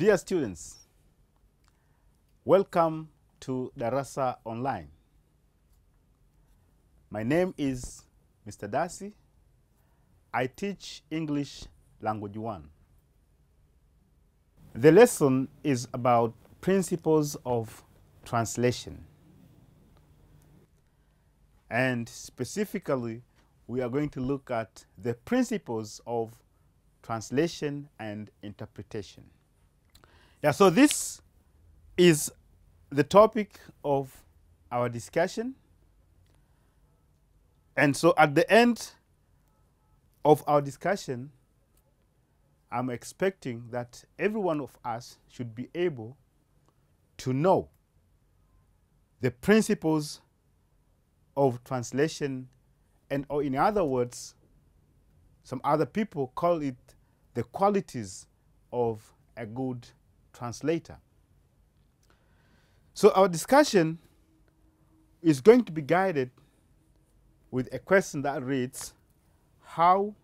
Dear students, welcome to Darasa Online. My name is Mr. Darcy. I teach English Language 1. The lesson is about principles of translation. And specifically, we are going to look at the principles of translation and interpretation. Yeah, so this is the topic of our discussion. And so at the end of our discussion, I'm expecting that every one of us should be able to know the principles of translation, and or in other words, some other people call it the qualities of a good translator. So our discussion is going to be guided with a question that reads, how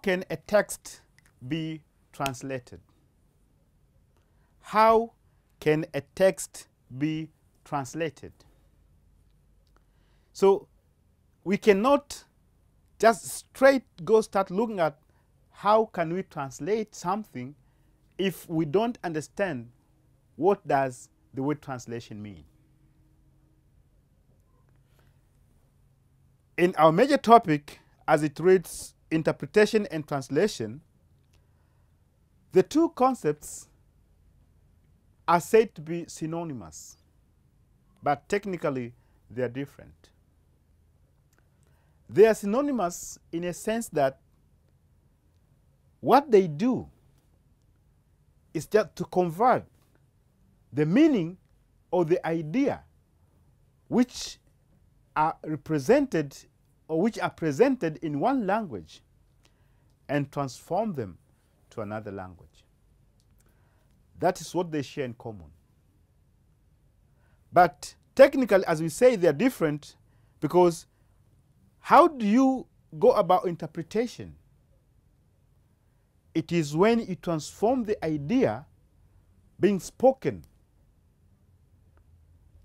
can a text be translated? How can a text be translated? So we cannot just straight go start looking at how can we translate something if we don't understand what does the word translation mean. In our major topic, as it reads interpretation and translation, the two concepts are said to be synonymous, but technically they are different. They are synonymous in a sense that what they do is just to convert the meaning or the idea which are represented or which are presented in one language and transform them to another language. That is what they share in common. But technically, as we say, they are different because how do you go about interpretation? It is when you transform the idea being spoken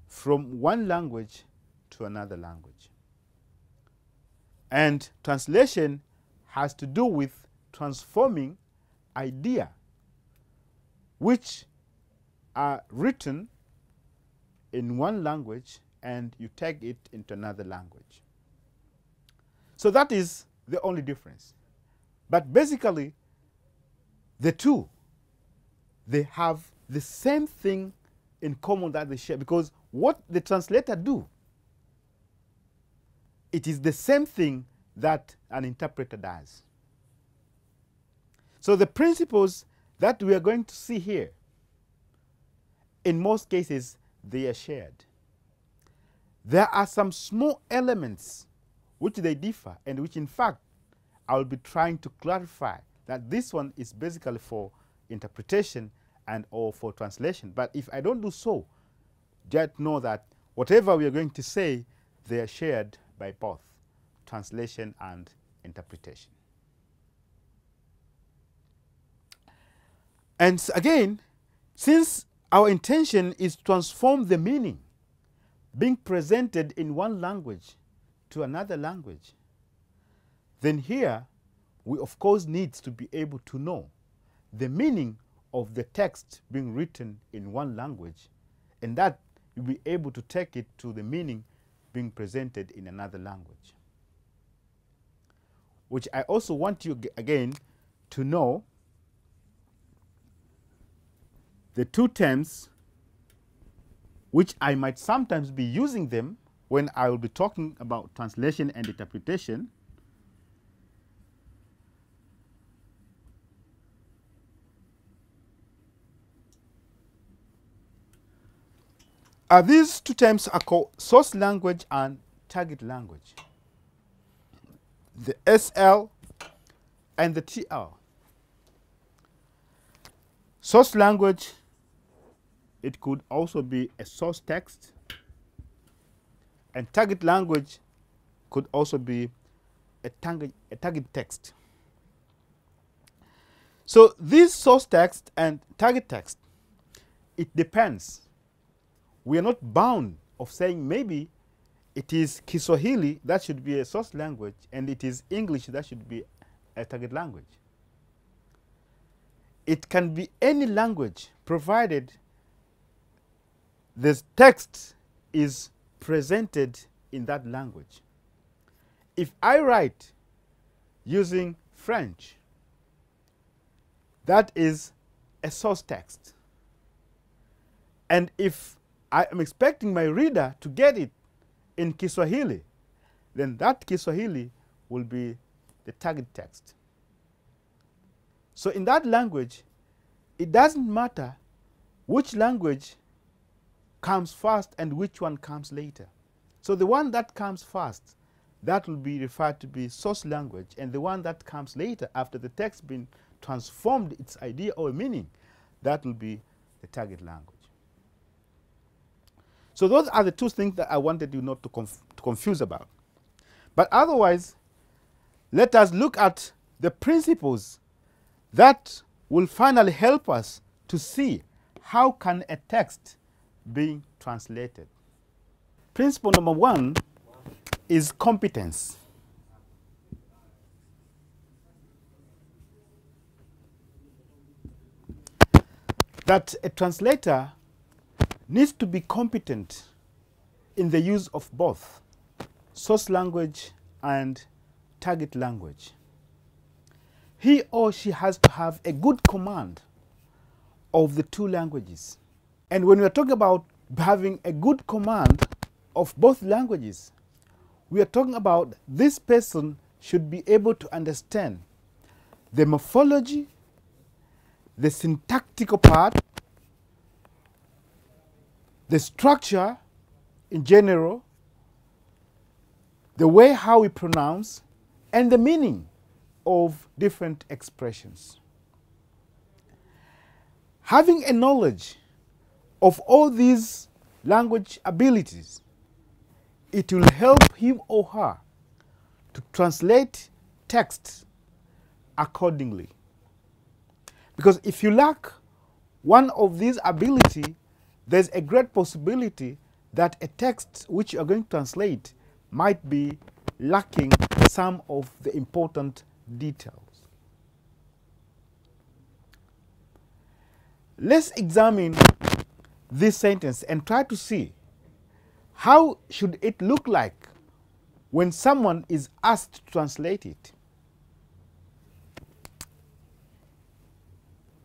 from one language to another language. And translation has to do with transforming idea which are written in one language and you take it into another language. So that is the only difference. But basically, the two, they have the same thing in common that they share, because what the translator do, it is the same thing that an interpreter does. So the principles that we are going to see here, in most cases, they are shared. There are some small elements which they differ, and which in fact, I will be trying to clarify that this one is basically for interpretation and or for translation. But if I don't do so, just know that whatever we are going to say, they are shared by both translation and interpretation. And again, since our intention is to transform the meaning being presented in one language to another language, then here we of course need to be able to know the meaning of the text being written in one language, and that you'll be able to take it to the meaning being presented in another language. Which I also want you again to know the two terms which I might sometimes be using them when I will be talking about translation and interpretation. These two terms are called source language and target language. The SL and the TL. Source language it could also be a source text, and target language could also be a target text. So this source text and target text, it depends. We are not bound of saying maybe it is Kiswahili that should be a source language and it is English that should be a target language. It can be any language provided this text is presented in that language. If I write using French, that is a source text. And if I am expecting my reader to get it in Kiswahili, then that Kiswahili will be the target text. So in that language, it doesn't matter which language comes first and which one comes later. So the one that comes first, that will be referred to be source language, and the one that comes later after the text been transformed its idea or meaning, that will be the target language. So those are the two things that I wanted you not to confuse about. But otherwise, let us look at the principles that will finally help us to see how can a text be translated. Principle number one is competence. That a translator needs to be competent in the use of both source language and target language. He or she has to have a good command of the two languages. And when we are talking about having a good command of both languages, we are talking about this person should be able to understand the morphology, the syntactical part, the structure in general, the way how we pronounce, and the meaning of different expressions. Having a knowledge of all these language abilities, it will help him or her to translate text accordingly. Because if you lack one of these abilities, there's a great possibility that a text which you are going to translate might be lacking some of the important details. Let's examine this sentence and try to see how should it look like when someone is asked to translate it.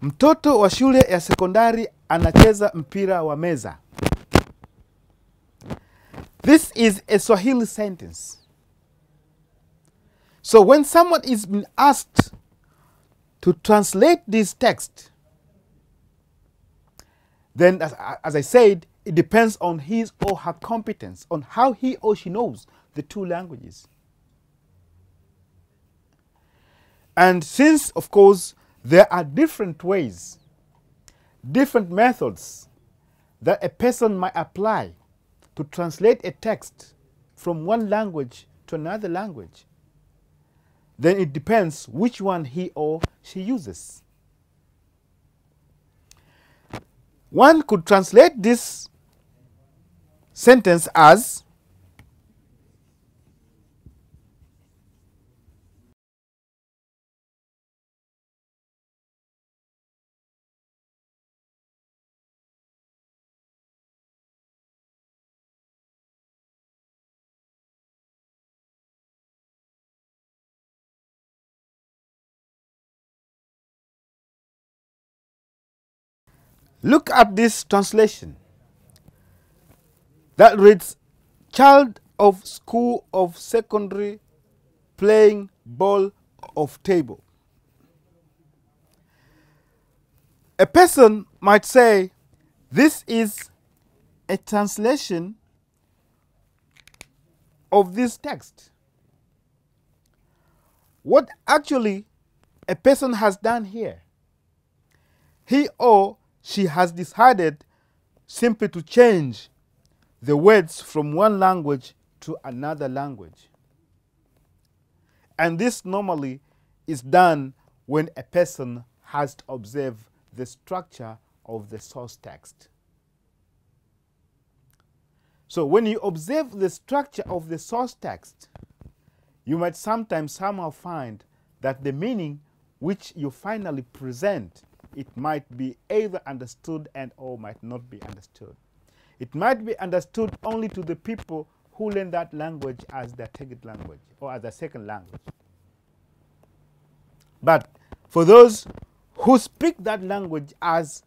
Mtoto wa shule ya sekondari anacheza mpira wa meza. This is a Swahili sentence. So when someone is being asked to translate this text, then as I said, it depends on his or her competence, on how he or she knows the two languages. And since, of course, there are different ways, different methods that a person might apply to translate a text from one language to another language, then it depends which one he or she uses. One could translate this sentence as look at this translation that reads, child of school of secondary playing ball of table. A person might say this is a translation of this text. What actually a person has done here, he or she has decided simply to change the words from one language to another language. And this normally is done when a person has to observe the structure of the source text. So when you observe the structure of the source text, you might sometimes somehow find that the meaning which you finally present, it might be either understood and or might not be understood. It might be understood only to the people who learn that language as their target language or as their second language. But for those who speak that language as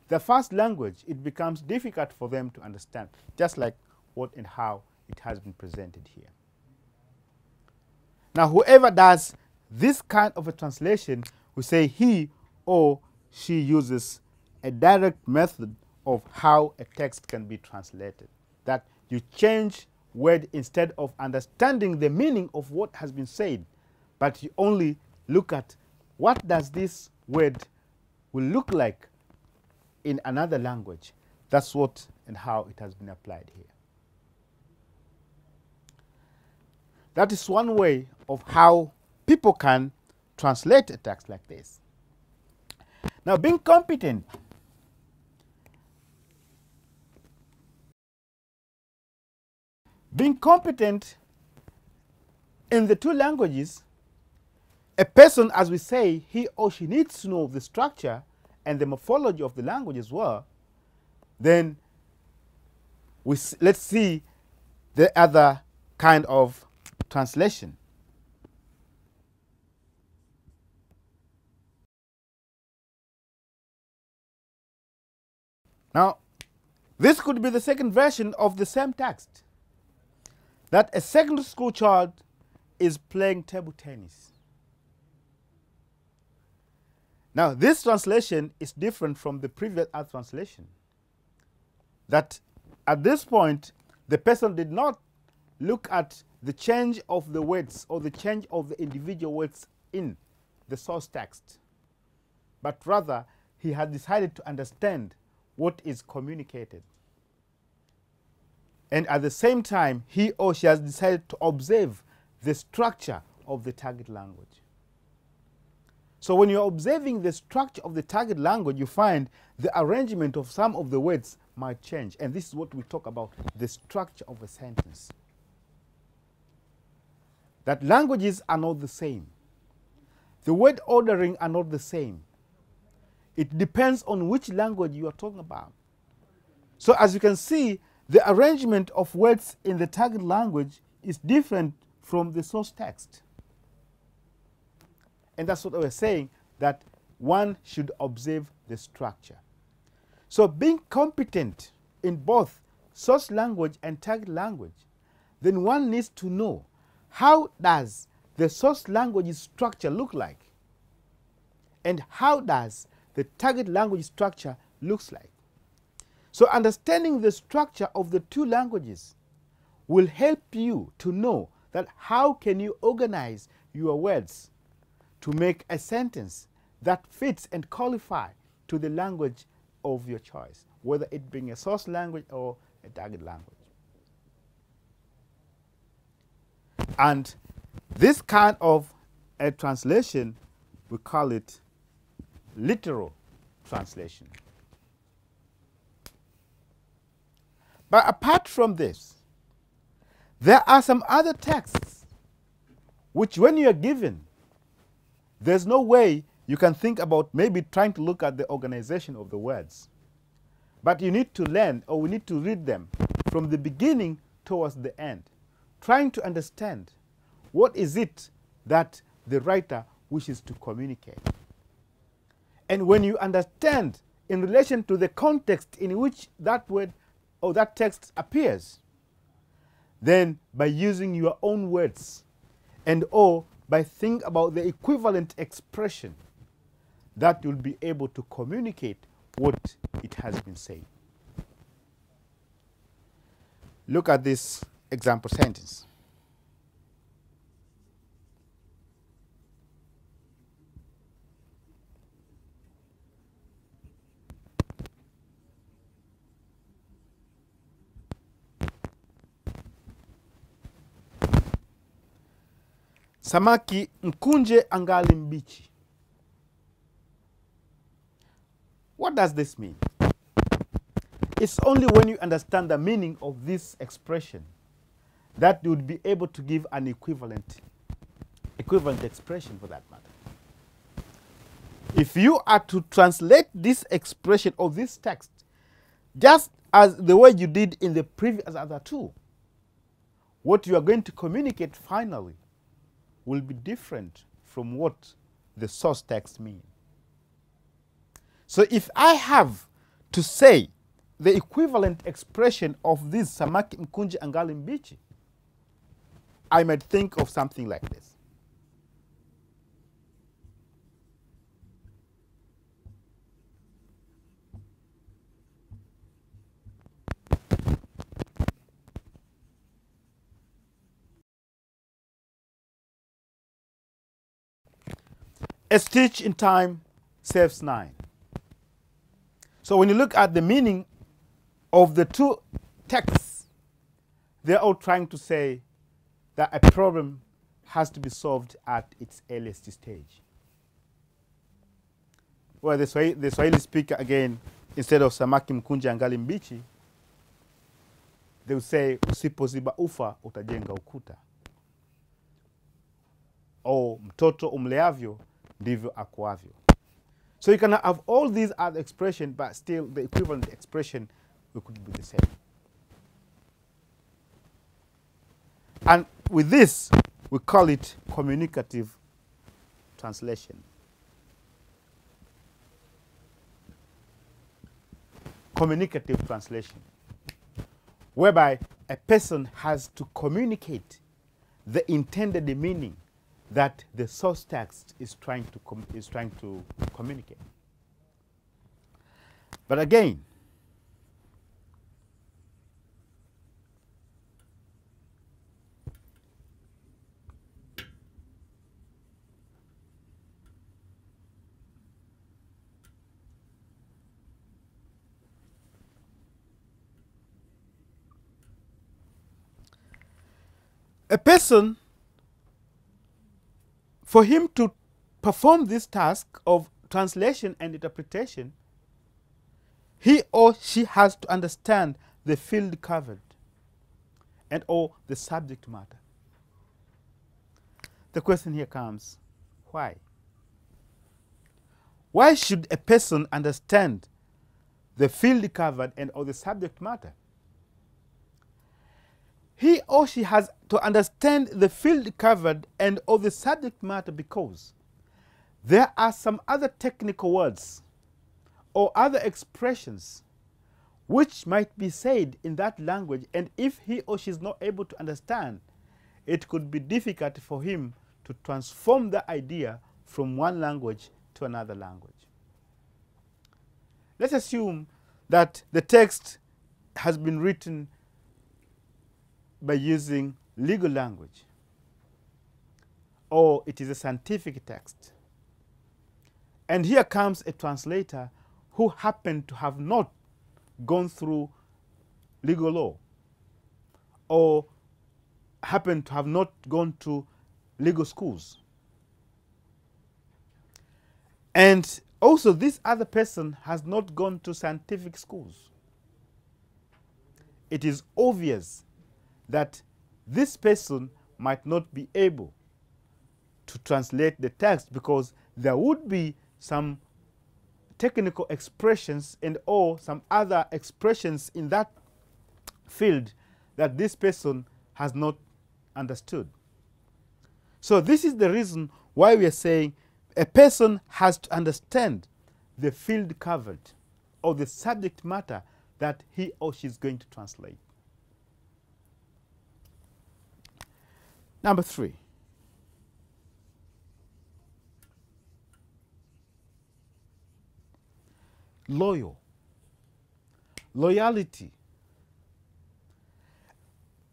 the first language, it becomes difficult for them to understand, just like what and how it has been presented here. Now, whoever does this kind of a translation, we say he or she uses a direct method of how a text can be translated. That you change word instead of understanding the meaning of what has been said, but you only look at what does this word will look like in another language. That's what and how it has been applied here. That is one way of how people can translate a text like this. Now, being competent in the two languages, a person, as we say, he or she needs to know the structure and the morphology of the language as well. Then let's see the other kind of translation. Now, this could be the second version of the same text, that a secondary school child is playing table tennis. Now, this translation is different from the previous translation. That at this point, the person did not look at the change of the words or the change of the individual words in the source text, but rather he had decided to understand what is communicated. And at the same time, he or she has decided to observe the structure of the target language. So when you're observing the structure of the target language, you find the arrangement of some of the words might change. And this is what we talk about, the structure of a sentence. That languages are not the same. The word ordering are not the same. It depends on which language you are talking about. So as you can see, the arrangement of words in the target language is different from the source text. And that's what I was saying, that one should observe the structure. So being competent in both source language and target language, then one needs to know how does the source language structure look like, and how does the target language structure looks like. So understanding the structure of the two languages will help you to know that how can you organize your words to make a sentence that fits and qualify to the language of your choice, whether it being a source language or a target language. And this kind of a translation, we call it literal translation. But apart from this, there are some other texts which, when you are given, there's no way you can think about maybe trying to look at the organization of the words. But you need to learn, or we need to read them from the beginning towards the end, trying to understand what is it that the writer wishes to communicate. And when you understand in relation to the context in which that word or that text appears, then by using your own words and or by thinking about the equivalent expression, that you'll be able to communicate what it has been said. Look at this example sentence. samaki mkunje angali mbichi. What does this mean? It's only when you understand the meaning of this expression that you would be able to give an equivalent expression for that matter. If you are to translate this expression of this text just as the way you did in the previous other two, what you are going to communicate finally will be different from what the source text means. So if I have to say the equivalent expression of this samaki mkunje angali mbichi, I might think of something like this. A stitch in time saves 9. So when you look at the meaning of the two texts, they're all trying to say that a problem has to be solved at its earliest stage. Well, the Swahili speaker, again, instead of samaki mkunje angali mbichi, they will say usipoziba ufa utajenga ukuta. Or mtoto umleavyo ndivyo akuavyo. So you can have all these other expressions, but still the equivalent expression could be the same. And with this, we call it communicative translation. Communicative translation, whereby a person has to communicate the intended meaning that the source text is trying to communicate. But again, a person, for him to perform this task of translation and interpretation, he or she has to understand the field covered and or the subject matter. The question here comes, why? Why should a person understand the field covered and or the subject matter? He or she has to understand the field covered and or the subject matter because there are some other technical words or other expressions which might be said in that language, and if he or she is not able to understand, it could be difficult for him to transform the idea from one language to another language. Let's assume that the text has been written by using legal language, or it is a scientific text. And here comes a translator who happened to have not gone through legal law, or happened to have not gone to legal schools. And also this other person has not gone to scientific schools. It is obvious that this person might not be able to translate the text because there would be some technical expressions and or some other expressions in that field that this person has not understood. So this is the reason why we are saying a person has to understand the field covered or the subject matter that he or she is going to translate. Number 3. Loyalty.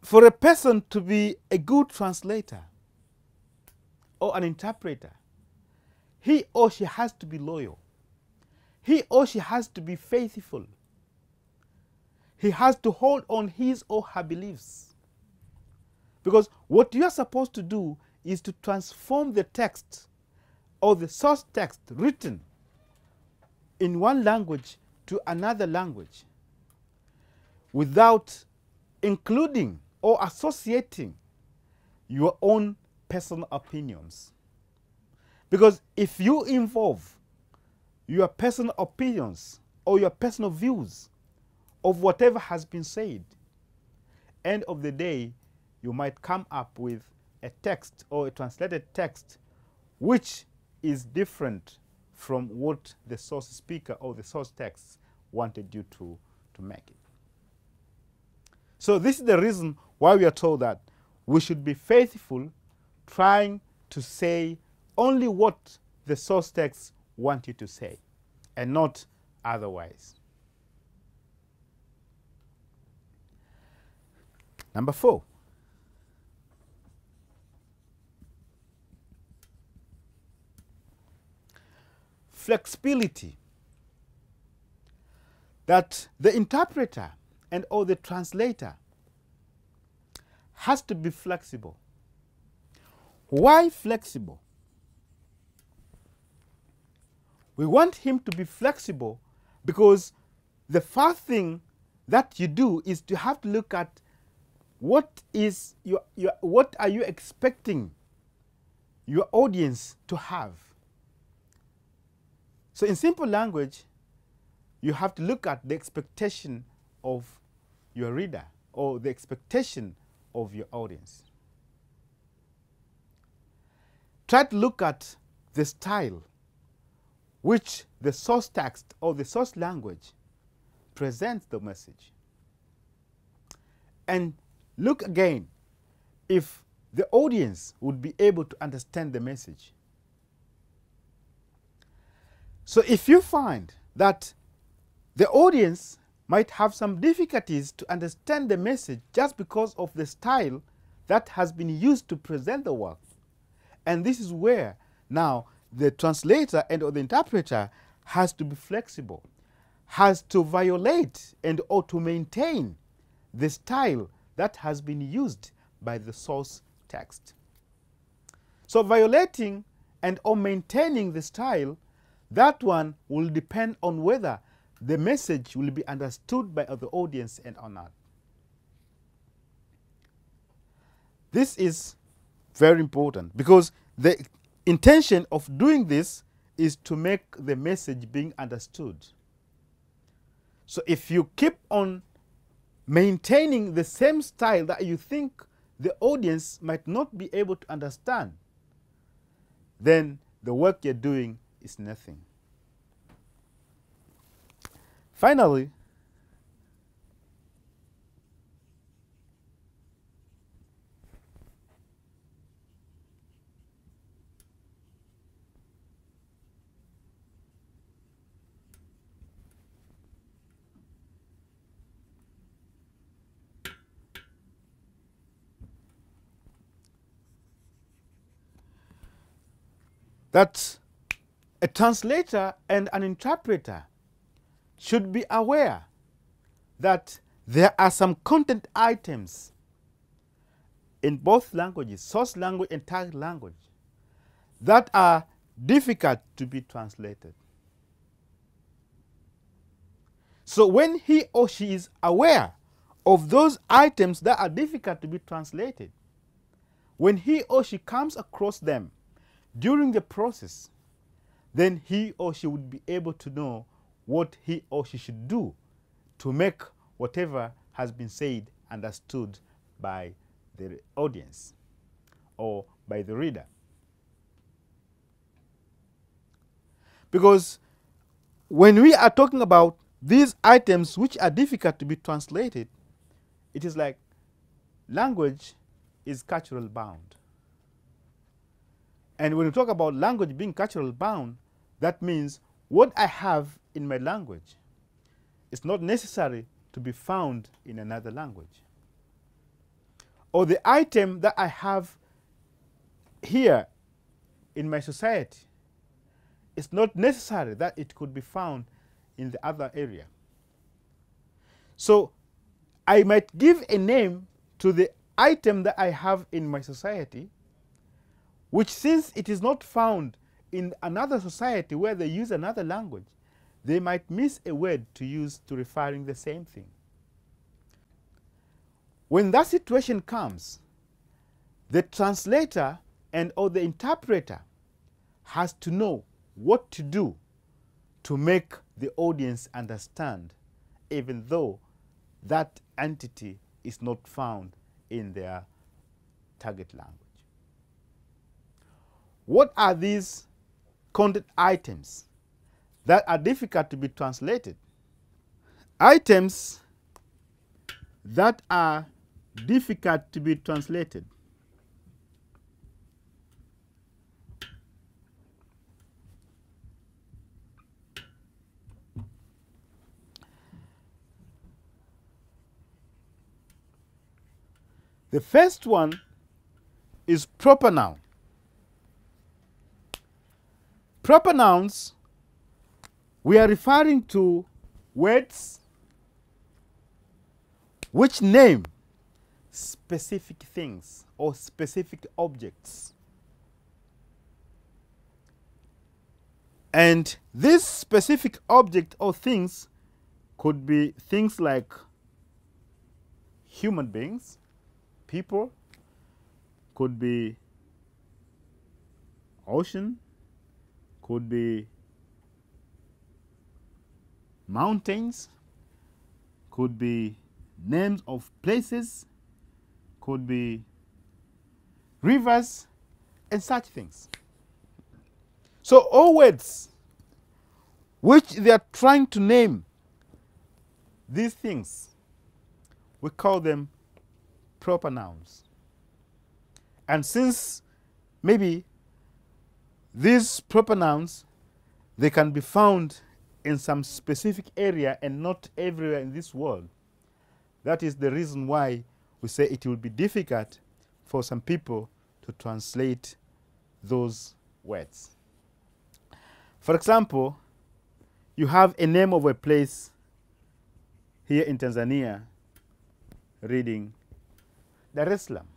For a person to be a good translator or an interpreter, he or she has to be loyal. He or she has to be faithful. He has to hold on his or her beliefs. Because what you are supposed to do is to transform the text or the source text written in one language to another language without including or associating your own personal opinions. Because if you involve your personal opinions or your personal views of whatever has been said, end of the day, you might come up with a text or a translated text which is different from what the source speaker or the source text wanted you to make it. So this is the reason why we are told that we should be faithful, trying to say only what the source text wants you to say, and not otherwise. Number 4. Flexibility. That the interpreter and or the translator has to be flexible. Why flexible? We want him to be flexible because the first thing that you do is to have to look at what are you expecting your audience to have. So in simple language, you have to look at the expectation of your reader or the expectation of your audience. Try to look at the style which the source text or the source language presents the message. And look again if the audience would be able to understand the message. So if you find that the audience might have some difficulties to understand the message just because of the style that has been used to present the work, and this is where now the translator and or the interpreter has to be flexible, has to violate and or to maintain the style that has been used by the source text. So violating and or maintaining the style, that one will depend on whether the message will be understood by the audience and or not. This is very important because the intention of doing this is to make the message being understood. So if you keep on maintaining the same style that you think the audience might not be able to understand, then the work you're doing is nothing. Finally, that a translator and an interpreter should be aware that there are some content items in both languages, source language and target language, that are difficult to be translated. So when he or she is aware of those items that are difficult to be translated, when he or she comes across them during the process, then he or she would be able to know what he or she should do to make whatever has been said understood by the audience or by the reader. Because when we are talking about these items which are difficult to be translated, it is like language is cultural bound. And when we talk about language being cultural bound, that means what I have in my language is not necessary to be found in another language. Or the item that I have here in my society, it's not necessary that it could be found in the other area. So I might give a name to the item that I have in my society, which, since it is not found in another society where they use another language, they might miss a word to use to referring the same thing. When that situation comes, the translator and or the interpreter has to know what to do to make the audience understand, even though that entity is not found in their target language. What are these content items that are difficult to be translated? Items that are difficult to be translated. The first one is proper noun. Proper nouns, we are referring to words which name specific things or specific objects. And this specific object or things could be things like human beings, people, could be ocean, could be mountains, could be names of places, could be rivers, and such things. So all words which they are trying to name these things, we call them proper nouns. And since maybe these proper nouns, they can be found in some specific area and not everywhere in this world, that is the reason why we say it will be difficult for some people to translate those words. For example, you have a name of a place here in Tanzania reading Dar es Salaam.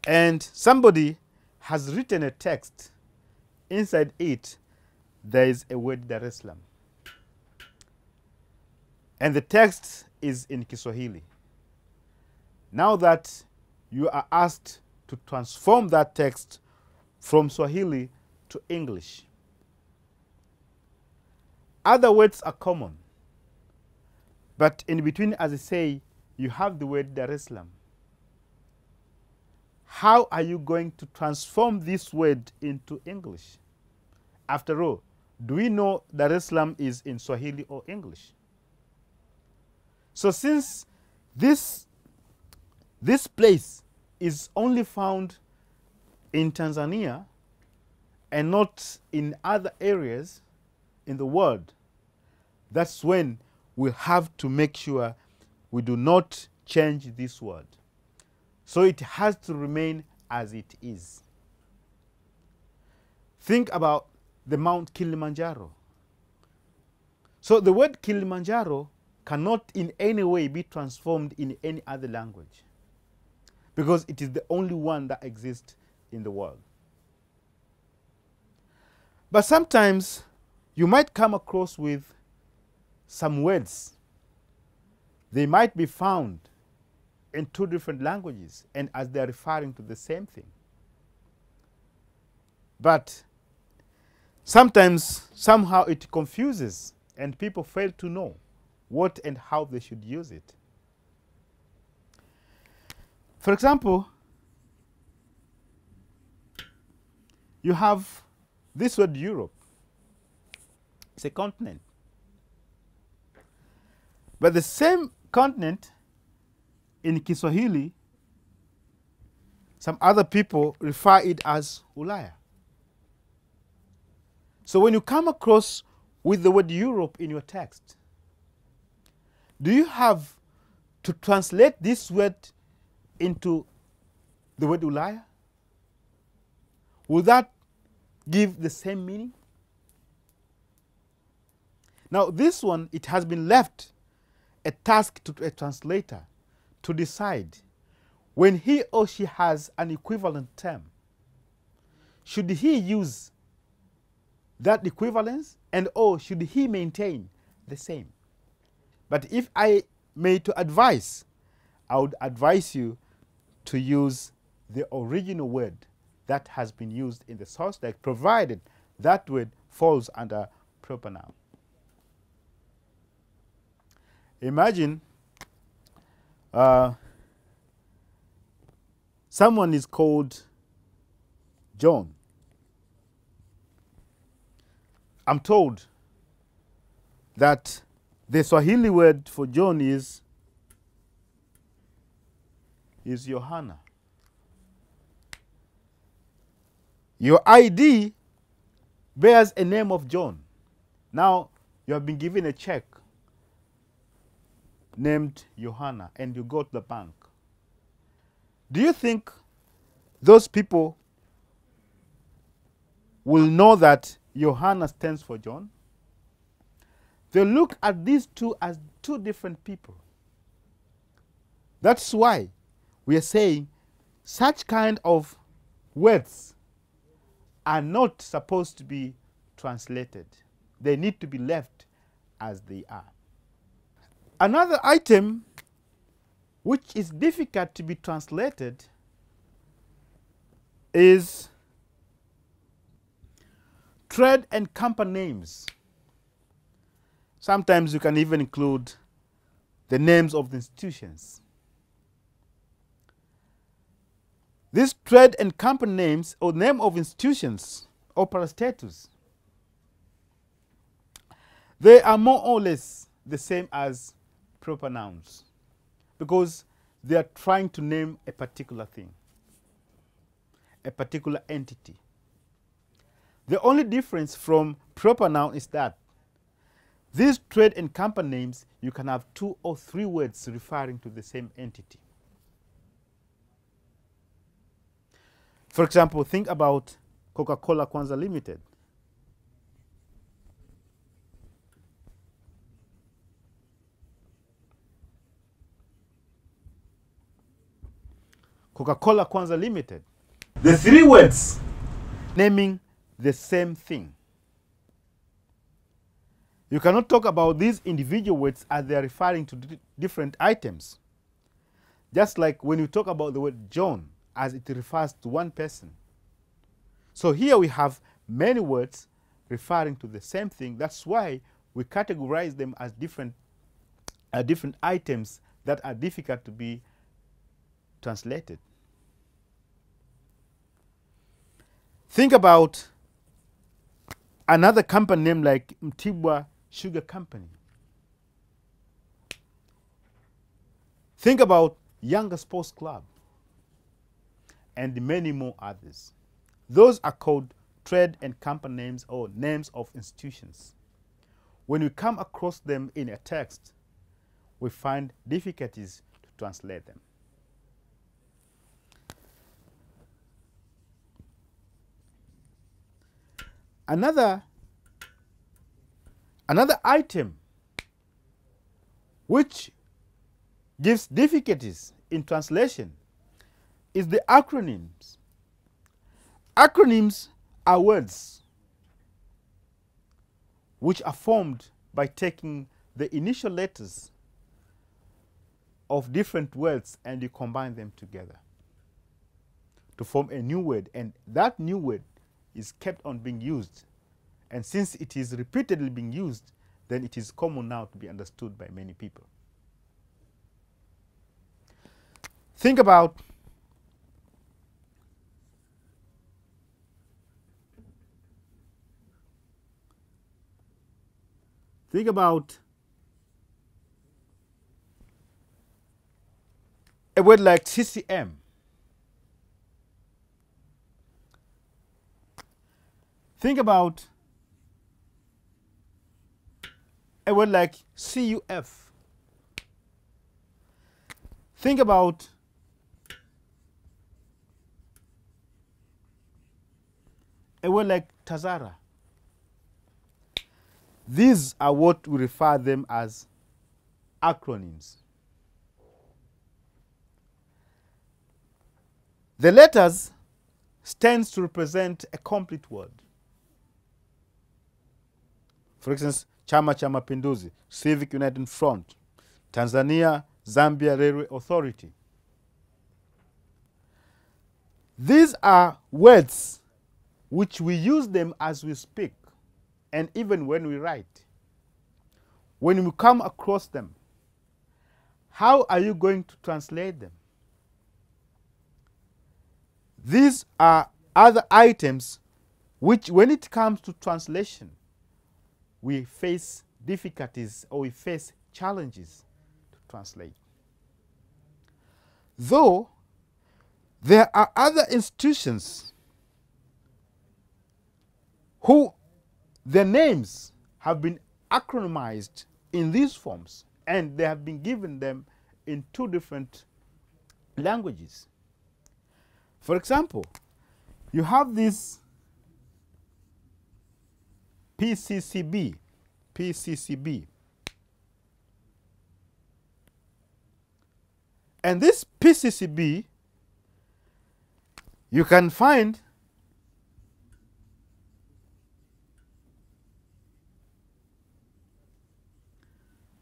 And somebody has written a text. Inside it, there is a word Dar es Salaam. And the text is in Kiswahili. Now that you are asked to transform that text from Swahili to English, other words are common. But in between, as I say, you have the word Dar es Salaam. How are you going to transform this word into English? After all, do we know Dar es Salaam is in Swahili or English? So since this place is only found in Tanzania and not in other areas in the world, that's when we have to make sure we do not change this word. So it has to remain as it is. Think about the Mount Kilimanjaro. So the word Kilimanjaro cannot in any way be transformed in any other language, because it is the only one that exists in the world. But sometimes you might come across with some words. They might be found in two different languages, and as they are referring to the same thing. But sometimes, somehow it confuses, and people fail to know what and how they should use it. For example, you have this word Europe. It's a continent. But the same continent in Kiswahili, some other people refer it as Ulaya. So when you come across with the word Europe in your text, do you have to translate this word into the word Ulaya? Will that give the same meaning? Now this one, it has been left a task to a translator to decide when he or she has an equivalent term should he use that equivalence, and or should he maintain the same? But if I may to advise, I would advise you to use the original word that has been used in the source text, provided that word falls under proper noun. Imagine someone is called John. I'm told that the Swahili word for John is Yohana. Your ID bears a name of John. Now, you have been given a check named Johanna, and you go to the bank. Do you think those people will know that Johanna stands for John? They look at these two as two different people. That's why we are saying such kind of words are not supposed to be translated. They need to be left as they are. Another item which is difficult to be translated is trade and company names. Sometimes you can even include the names of the institutions. These trade and company names, or name of institutions or parastatus, they are more or less the same as proper nouns, because they are trying to name a particular thing, a particular entity. The only difference from proper noun is that these trade and company names, you can have 2 or 3 words referring to the same entity. For example, think about Coca-Cola Kwanza Limited. Coca-Cola Kwanza Limited. The 3 words naming the same thing. You cannot talk about these individual words as they are referring to different items. Just like when you talk about the word John, as it refers to one person. So here we have many words referring to the same thing. That's why we categorize them as different items that are difficult to be translated. Think about another company name like Mtibwa Sugar Company. Think about Younger Sports Club and many more others. Those are called trade and company names, or names of institutions. When we come across them in a text, we find difficulties to translate them. Another item which gives difficulties in translation is the acronyms. Acronyms are words which are formed by taking the initial letters of different words and you combine them together to form a new word, and that new word is kept on being used. And since it is repeatedly being used, then it is common now to be understood by many people. Think about a word like CCM. Think about a word like CUF. Think about a word like Tazara. These are what we refer them as acronyms. The letters stands to represent a complete word. For instance, Chama cha Mapinduzi, Civic United Front, Tanzania Zambia Railway Authority. These are words which we use them as we speak and even when we write. When we come across them, how are you going to translate them? These are other items which, when it comes to translation, we face difficulties or we face challenges to translate. Though there are other institutions who their names have been acronymized in these forms, and they have been given them in 2 different languages. For example, you have this PCCB. And this PCCB, you can find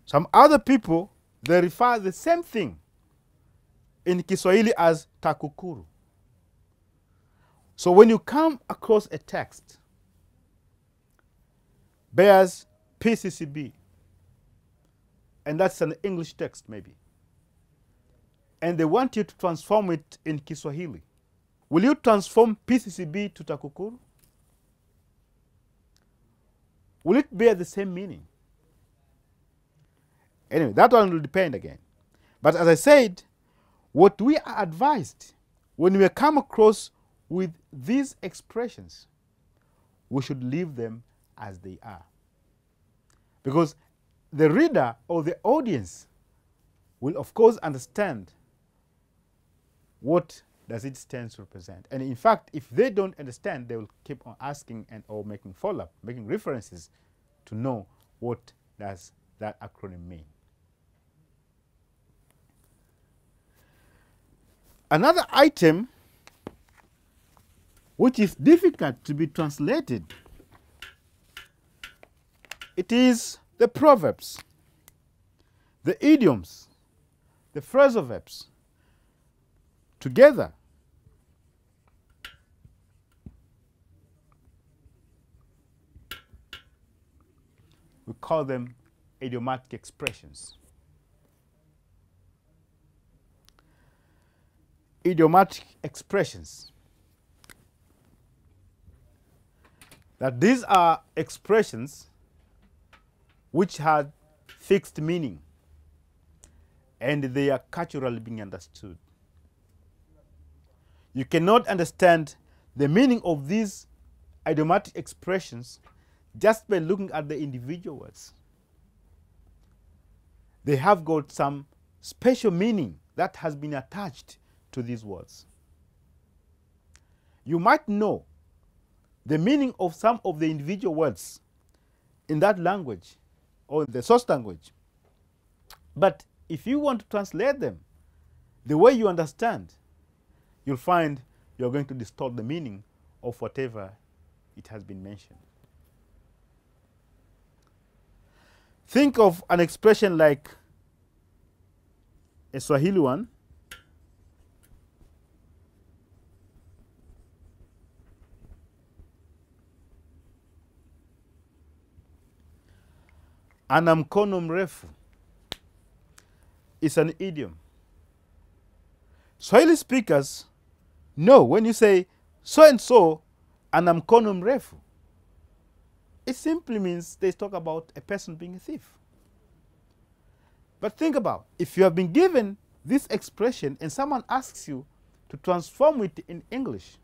some other people, they refer the same thing in Kiswahili as TAKUKURU. So when you come across a text bears PCCB, and that's an English text maybe, and they want you to transform it in Kiswahili, will you transform PCCB to TAKUKURU? Will it bear the same meaning? Anyway, that one will depend again. But as I said, what we are advised when we come across with these expressions, we should leave them as they are. Because the reader or the audience will, of course, understand what does it stand to represent. And in fact, if they don't understand, they will keep on asking and or making follow-up, making references to know what does that acronym mean. Another item which is difficult to be translated, it is the proverbs, the idioms, the phrasal verbs together. We call them idiomatic expressions. Idiomatic expressions. That these are expressions which had fixed meaning and they are culturally being understood. You cannot understand the meaning of these idiomatic expressions just by looking at the individual words. They have got some special meaning that has been attached to these words. You might know the meaning of some of the individual words in that language or the source language. But if you want to translate them the way you understand, you'll find you're going to distort the meaning of whatever it has been mentioned. Think of an expression like a Swahili one. Ana mkono mrefu is an idiom. Swahili speakers know when you say so and so ana mkono mrefu, it simply means they talk about a person being a thief. But think about, if you have been given this expression and someone asks you to transform it in English,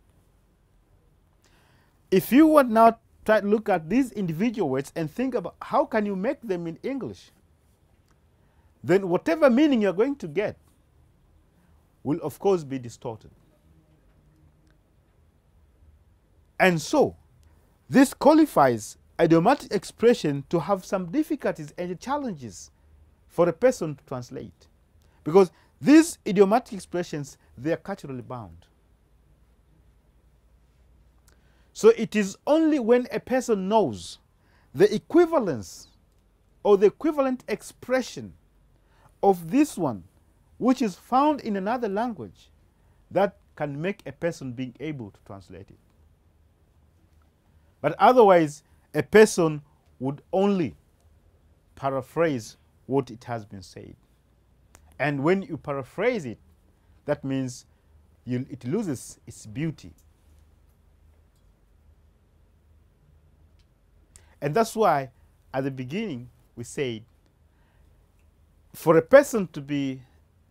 if you want now try to look at these individual words and think about how can you make them in English, then whatever meaning you're going to get will of course be distorted. And so, this qualifies idiomatic expression to have some difficulties and challenges for a person to translate. Because these idiomatic expressions, they are culturally bound. So it is only when a person knows the equivalence or the equivalent expression of this one, which is found in another language, that can make a person being able to translate it. But otherwise, a person would only paraphrase what it has been said. And when you paraphrase it, that means it loses its beauty. And that's why at the beginning we said, for a person to be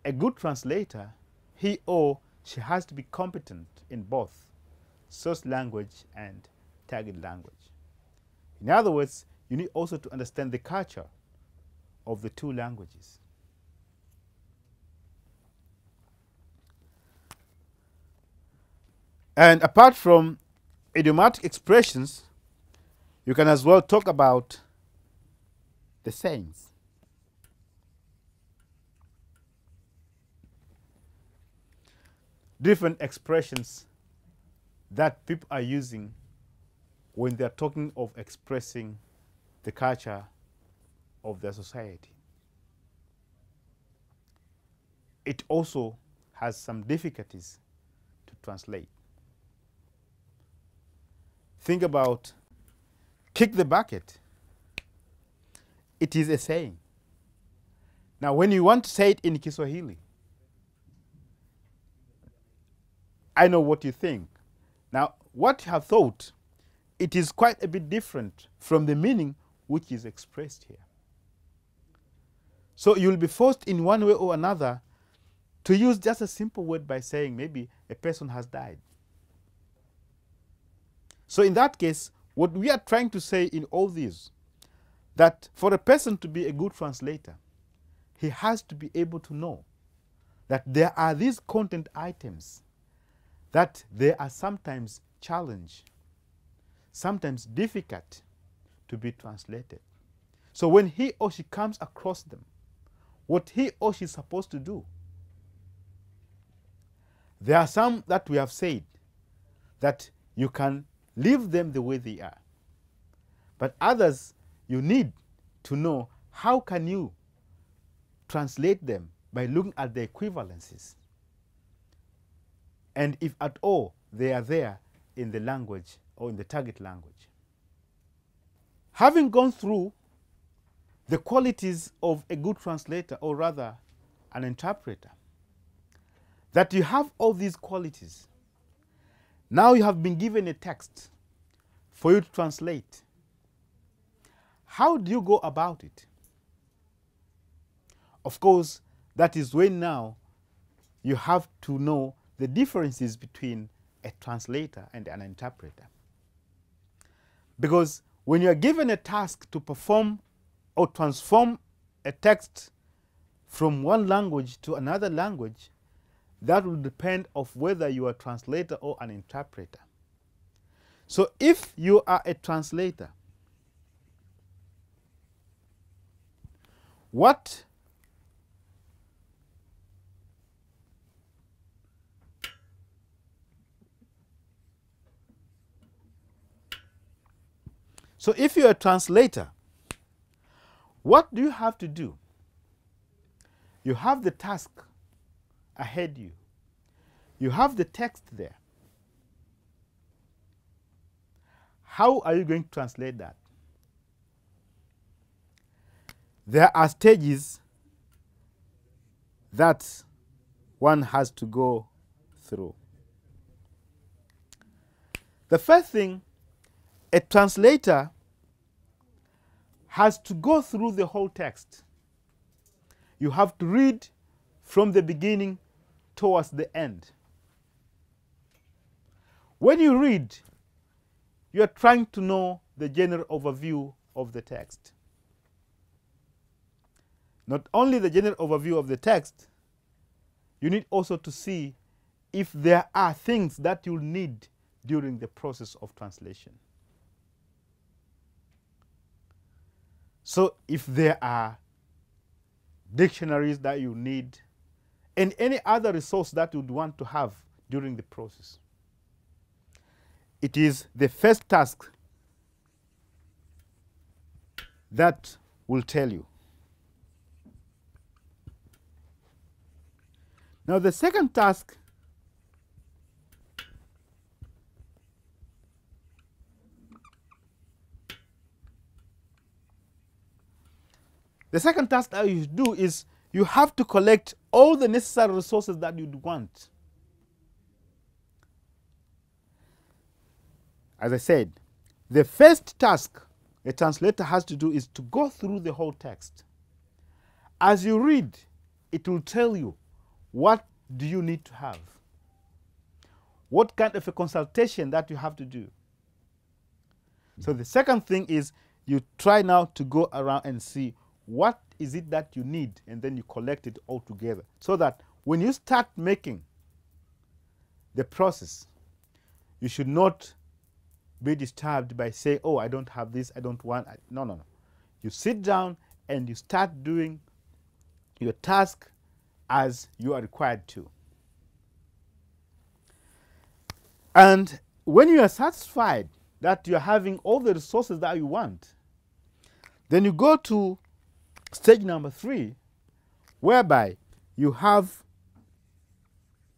a good translator, he or she has to be competent in both source language and target language. In other words, you need also to understand the culture of the two languages. And apart from idiomatic expressions, you can as well talk about the sayings. Different expressions that people are using when they're talking of expressing the culture of their society. It also has some difficulties to translate. Think about kick the bucket. It is a saying. Now, when you want to say it in Kiswahili, I know what you think. Now, what you have thought, it is quite a bit different from the meaning which is expressed here. So you'll be forced in one way or another to use just a simple word by saying maybe a person has died. So in that case, what we are trying to say in all this, that for a person to be a good translator, he has to be able to know that there are these content items that they are sometimes challenged, sometimes difficult to be translated. So when he or she comes across them, what he or she is supposed to do, there are some that we have said that you can leave them the way they are. But others, you need to know how can you translate them by looking at the equivalences. And if at all they are there in the language or in the target language. Having gone through the qualities of a good translator, or rather an interpreter, that you have all these qualities, now you have been given a text for you to translate. How do you go about it? Of course, that is when now you have to know the differences between a translator and an interpreter. Because when you are given a task to perform or transform a text from one language to another language, that will depend on whether you are a translator or an interpreter. So if you are a translator, So if you're a translator, what do you have to do? You have the task ahead you. You have the text there. How are you going to translate that? There are stages that one has to go through. The first thing, a translator has to go through the whole text. You have to read from the beginning towards the end. When you read, you are trying to know the general overview of the text. Not only the general overview of the text, you need also to see if there are things that you'll need during the process of translation. So if there are dictionaries that you need, and any other resource that you'd want to have during the process. it is the first task that will tell you. Now the second task that you do is you have to collect all the necessary resources that you'd want. As I said, the first task a translator has to do is to go through the whole text. As you read, it will tell you what do you need to have, what kind of a consultation that you have to do. So the second thing is you try now to go around and see what is it that you need, and then you collect it all together so that when you start making the process, you should not be disturbed by saying, oh, I don't have this, I don't want. No. You sit down and you start doing your task as you are required to. And when you are satisfied that you are having all the resources that you want, then you go to stage number 3, whereby you have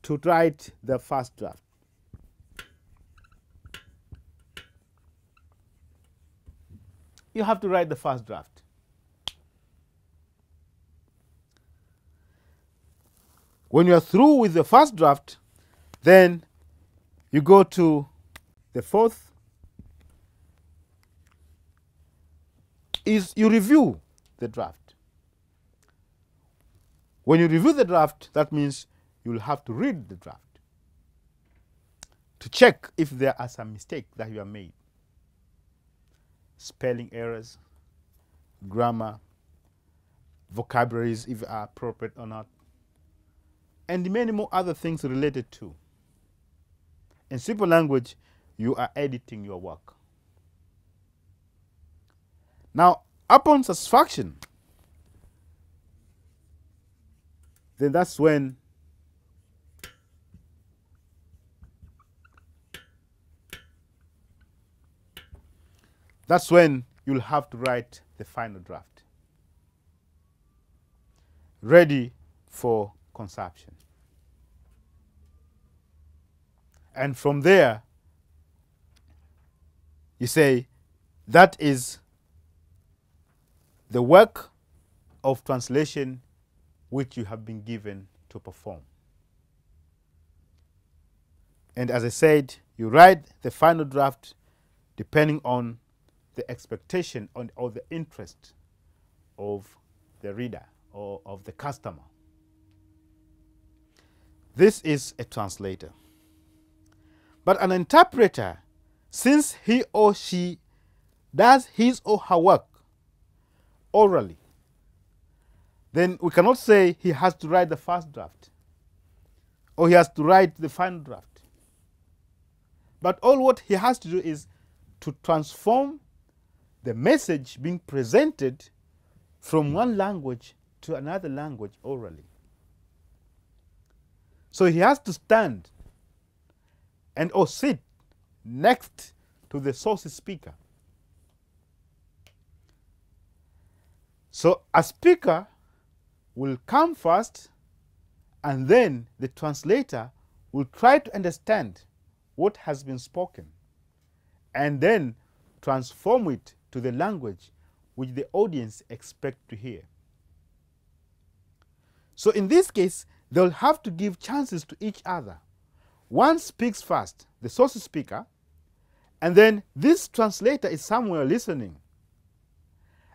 to write the first draft. You have to write the first draft. When you are through with the first draft, then you go to the fourth, is you review the draft. When you review the draft, that means you'll have to read the draft to check if there are some mistakes that you have made. Spelling errors, grammar, vocabularies, if are appropriate or not, and many more other things related to. In simple language, you are editing your work. Now, upon satisfaction, then that's when you'll have to write the final draft, ready for consumption. And from there, you say, that is the work of translation which you have been given to perform. And as I said, you write the final draft depending on the expectation or the interest of the reader or of the customer. This is a translator. But an interpreter, since he or she does his or her work orally, then we cannot say he has to write the first draft or he has to write the final draft. But all what he has to do is to transform the message being presented from one language to another language orally. So he has to stand and or sit next to the source speaker. So a speaker will come first, and then the translator will try to understand what has been spoken and then transform it to the language which the audience expect to hear. So in this case, they'll have to give chances to each other. One speaks first, the source speaker, and then this translator is somewhere listening.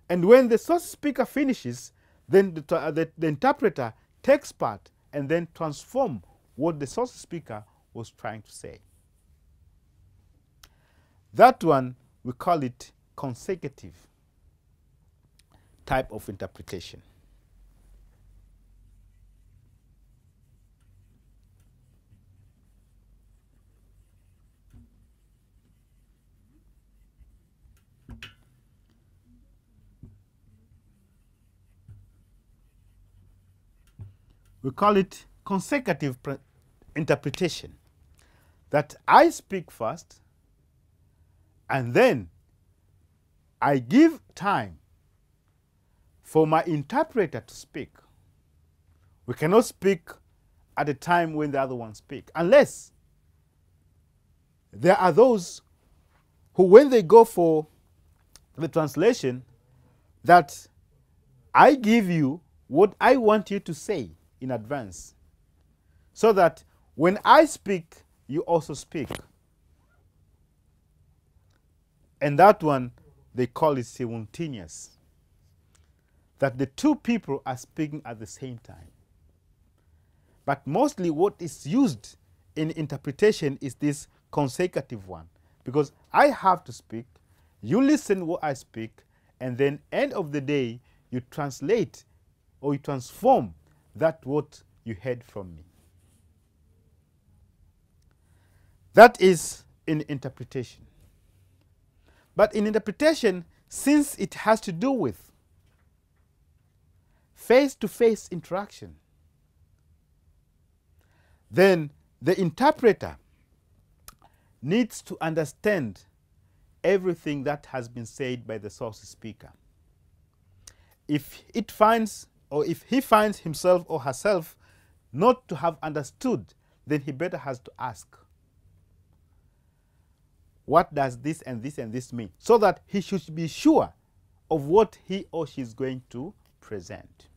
And when the source speaker finishes, then the interpreter takes part and then transform what the source speaker was trying to say. That one, we call it consecutive type of interpretation. We call it consecutive interpretation. That I speak first, And then I give time for my interpreter to speak. We cannot speak at a time when the other one speaks, unless there are those who, when they go for the translation, that I give you what I want you to say in advance, so that when I speak, you also speak. And that one, they call it simultaneous, that the two people are speaking at the same time. But mostly what is used in interpretation is this consecutive one, because I have to speak, you listen what I speak, and then end of the day, you translate or you transform that what you heard from me. That is in interpretation. But in interpretation, since it has to do with face-to-face interaction, then the interpreter needs to understand everything that has been said by the source speaker. If it finds, or if he finds himself or herself not to have understood, then he better has to ask, what does this and this and this mean? So that he should be sure of what he or she is going to present.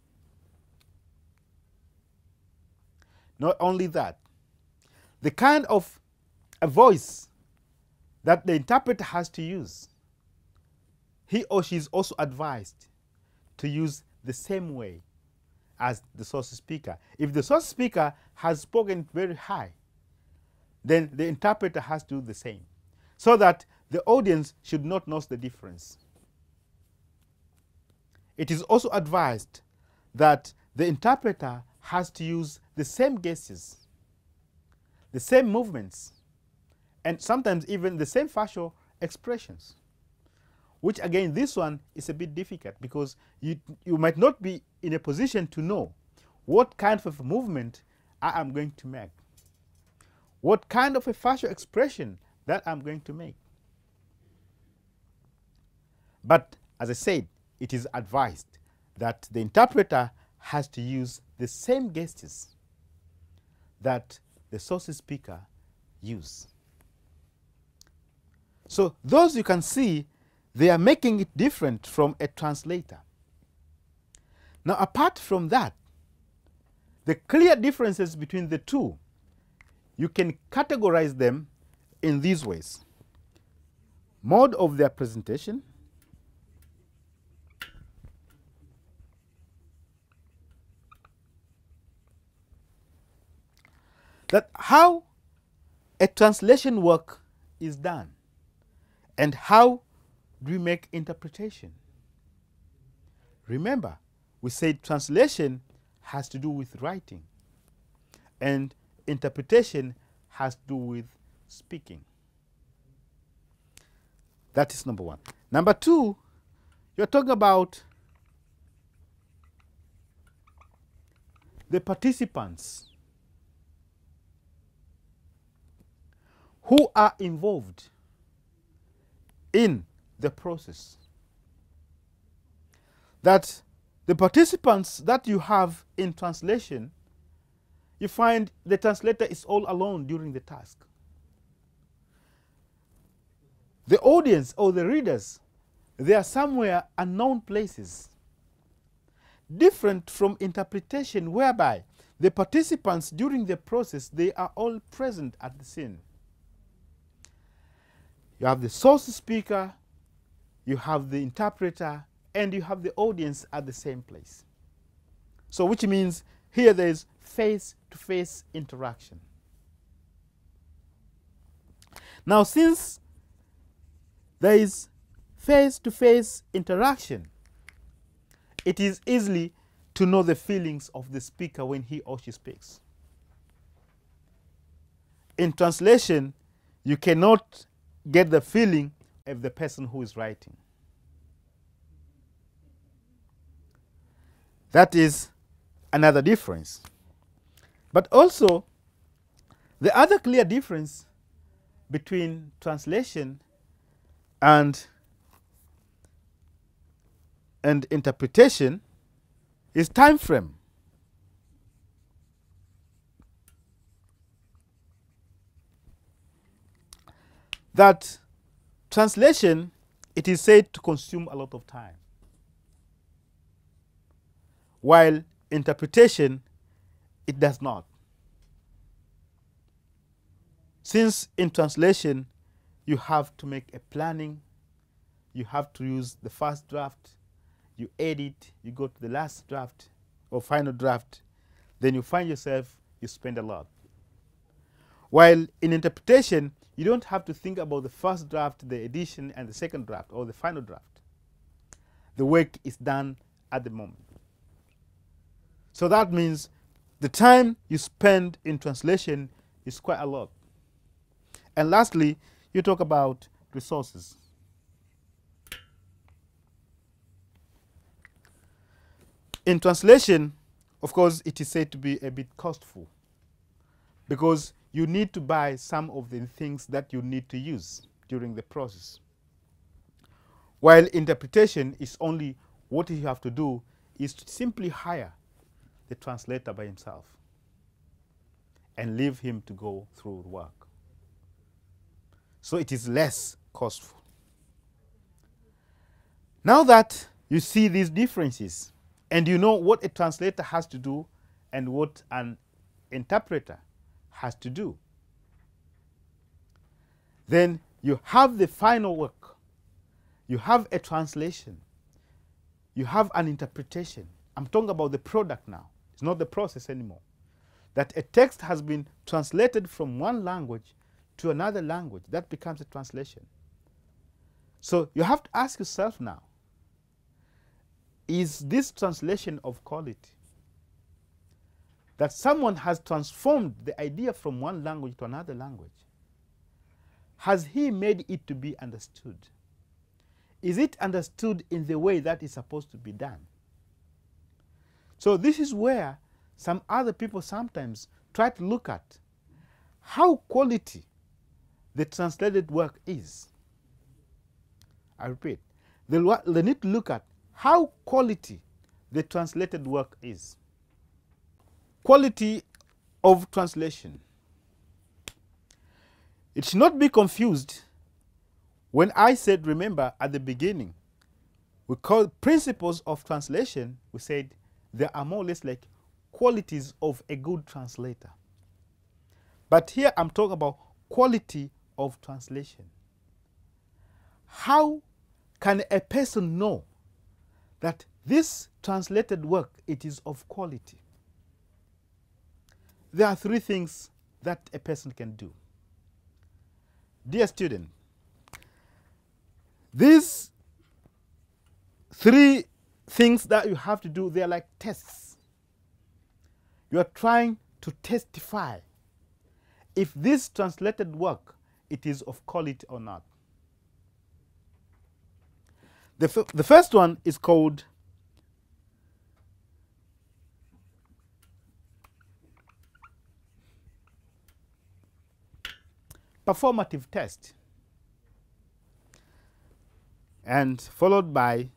Not only that, the kind of a voice that the interpreter has to use, he or she is also advised to use the same way as the source speaker. If the source speaker has spoken very high, then the interpreter has to do the same, so that the audience should not know the difference. It is also advised that the interpreter has to use the same gestures, the same movements, and sometimes even the same facial expressions, which again, this one is a bit difficult, because you might not be in a position to know what kind of a movement I am going to make, what kind of a facial expression that I'm going to make. But as I said, it is advised that the interpreter has to use the same gestures that the source speaker use. So those you can see, they are making it different from a translator. Now, apart from that, the clear differences between the two, you can categorize them in these ways: mode of their presentation, that how a translation work is done, and how do we make interpretation. Remember, we said translation has to do with writing, and interpretation has to do with speaking. That is number one. Number two, you're talking about the participants who are involved in the process. That the participants that you have in translation, you find the translator is all alone during the task. The audience or the readers, they are somewhere unknown places. Different from interpretation, whereby the participants during the process, they are all present at the scene. You have the source speaker, you have the interpreter, and you have the audience at the same place. So which means here there is face-to-face interaction. Now, since there is face-to-face interaction, it is easily to know the feelings of the speaker when he or she speaks. In translation, you cannot get the feeling of the person who is writing. That is another difference. But also, the other clear difference between translation And interpretation is time frame. That translation, it is said to consume a lot of time, while interpretation, it does not. Since in translation, you have to make a planning, you have to use the first draft, you edit, you go to the last draft or final draft, then you find yourself, you spend a lot. While in interpretation, you don't have to think about the first draft, the edition, and the second draft, or the final draft. The work is done at the moment. So that means the time you spend in translation is quite a lot. And lastly, you talk about resources. In translation, of course, it is said to be a bit costful, because you need to buy some of the things that you need to use during the process. While interpretation is only what you have to do is to simply hire the translator by himself and leave him to go through the work. So it is less costful. Now that you see these differences and you know what a translator has to do and what an interpreter has to do, then you have the final work. You have a translation. You have an interpretation. I'm talking about the product now. It's not the process anymore. That a text has been translated from one language to another language. That becomes a translation. So you have to ask yourself now, is this translation of quality? That someone has transformed the idea from one language to another language. Has he made it to be understood? Is it understood in the way that is supposed to be done? So this is where some other people sometimes try to look at how quality the translated work is. I repeat, they need to look at how quality the translated work is. Quality of translation. It should not be confused. When I said, remember at the beginning, we call principles of translation, we said there are more or less like qualities of a good translator. But here I'm talking about quality of translation. How can a person know that this translated work, it is of quality? There are three things that a person can do. Dear student, these three things that you have to do, they're like tests. You are trying to testify if this translated work, it is of quality or not. The first one is called performative test, and followed by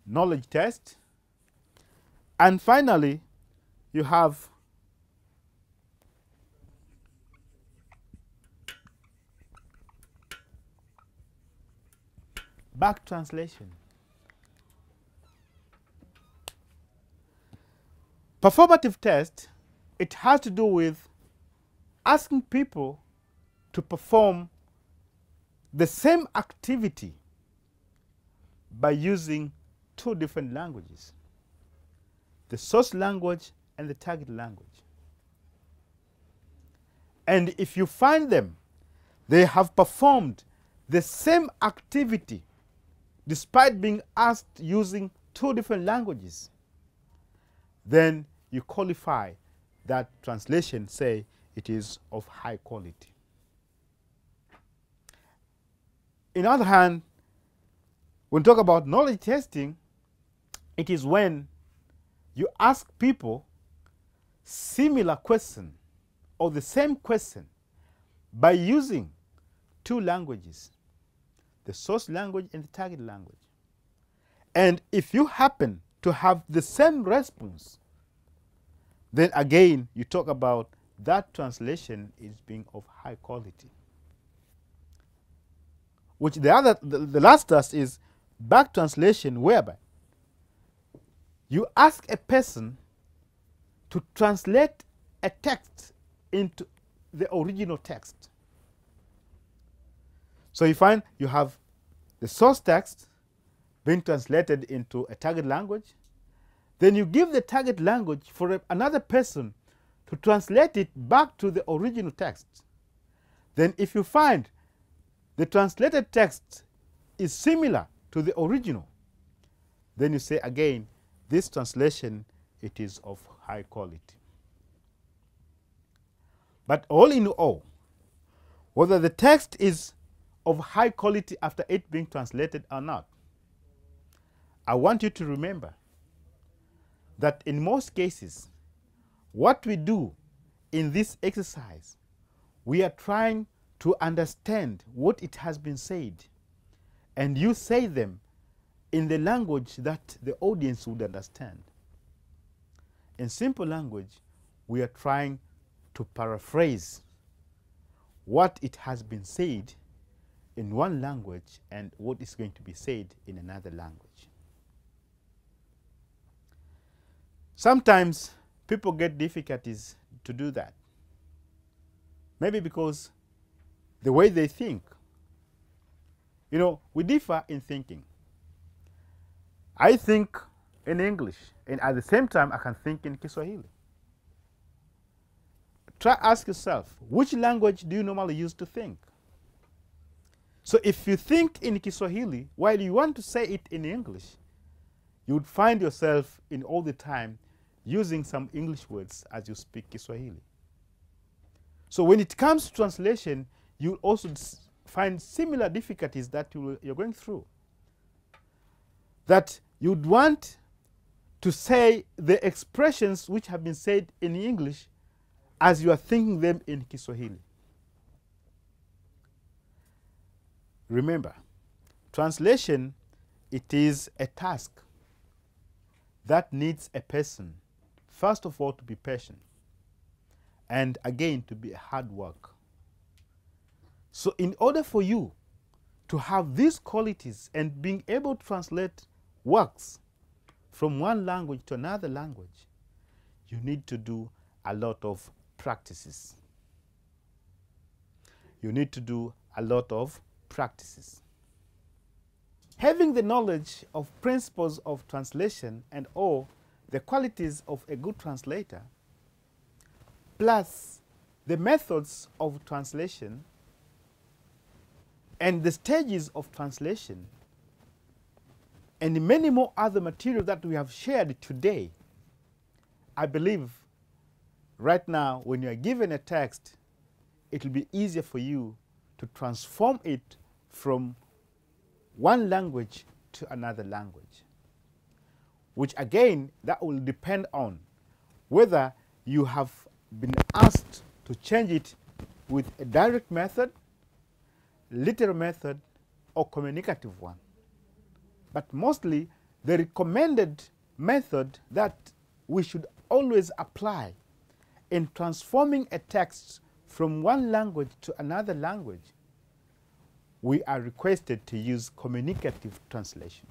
knowledge test, and finally you have back translation. Performative test, it has to do with asking people to perform the same activity by using two different languages, the source language and the target language. And if you find them, they have performed the same activity despite being asked using two different languages, then you qualify that translation, say it is of high quality. In other hand, when we talk about knowledge testing, it is when you ask people similar question or the same question, by using two languages, the source language and the target language. And if you happen to have the same response, then again, you talk about that translation is being of high quality. Which the last task is back translation, whereby you ask a person to translate a text into the original text. So you find you have the source text being translated into a target language. Then you give the target language for another person to translate it back to the original text. Then if you find the translated text is similar to the original, then you say again, this translation, it is of high quality. But all in all, whether the text is of high quality after it being translated or not, I want you to remember that in most cases, what we do in this exercise, we are trying to understand what it has been said, and you say them in the language that the audience would understand. In simple language, we are trying to paraphrase what it has been said in one language and what is going to be said in another language. Sometimes people get difficulties to do that. Maybe because the way they think. You know, we differ in thinking. I think in English, and at the same time, I can think in Kiswahili. Ask yourself, which language do you normally use to think? So if you think in Kiswahili, while you want to say it in English, you would find yourself in all the time using some English words as you speak Kiswahili. So when it comes to translation, you also find similar difficulties that you're going through. That you'd want to say the expressions which have been said in English as you are thinking them in Kiswahili. Remember, translation, it is a task that needs a person, first of all, to be patient, and again, to be hard work. So in order for you to have these qualities and being able to translate works from one language to another language, you need to do a lot of practices. You need to do a lot of practices. Having the knowledge of principles of translation and all the qualities of a good translator, plus the methods of translation and the stages of translation, and many more other material that we have shared today, I believe right now when you are given a text, it will be easier for you to transform it from one language to another language, which again, that will depend on whether you have been asked to change it with a direct method, literal method, or communicative one. But mostly, the recommended method that we should always apply in transforming a text from one language to another language, we are requested to use communicative translation.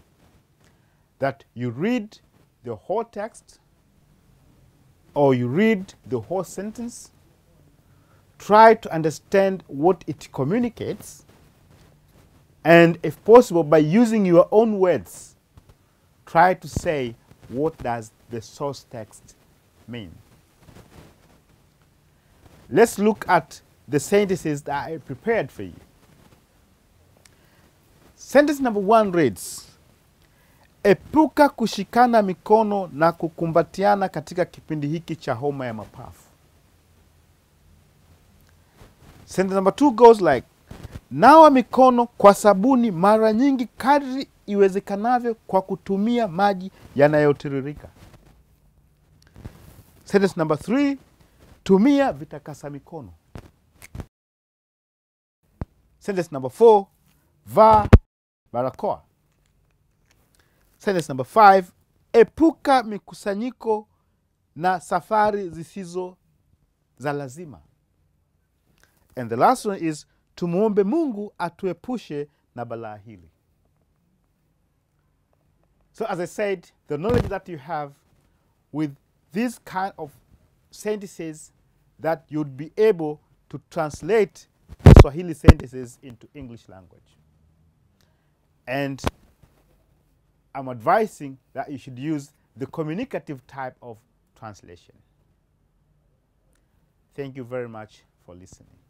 That you read the whole text, or you read the whole sentence, try to understand what it communicates, and if possible, by using your own words, try to say, what does the source text mean? Let's look at the sentences that I prepared for you. Sentence number 1 reads, epuka kushikana mikono na kukumbatiana katika kipindi hiki cha homa ya mapafu. Sentence number 2 goes like, nawa mikono kwa sabuni mara nyingi kadri iwezekanavyo kwa kutumia maji yanayotiririka. Sentence number 3, tumia vitakasa mikono. Sentence number 4, vaa barakoa. Sentence number 5, epuka mikusanyiko na safari zisizo za lazima. And the last one is, tumuombe Mungu atuepushe na balaa hili. So as I said, the knowledge that you have with these kind of sentences, that you'd be able to translate Swahili sentences into English language. And I'm advising that you should use the communicative type of translation. Thank you very much for listening.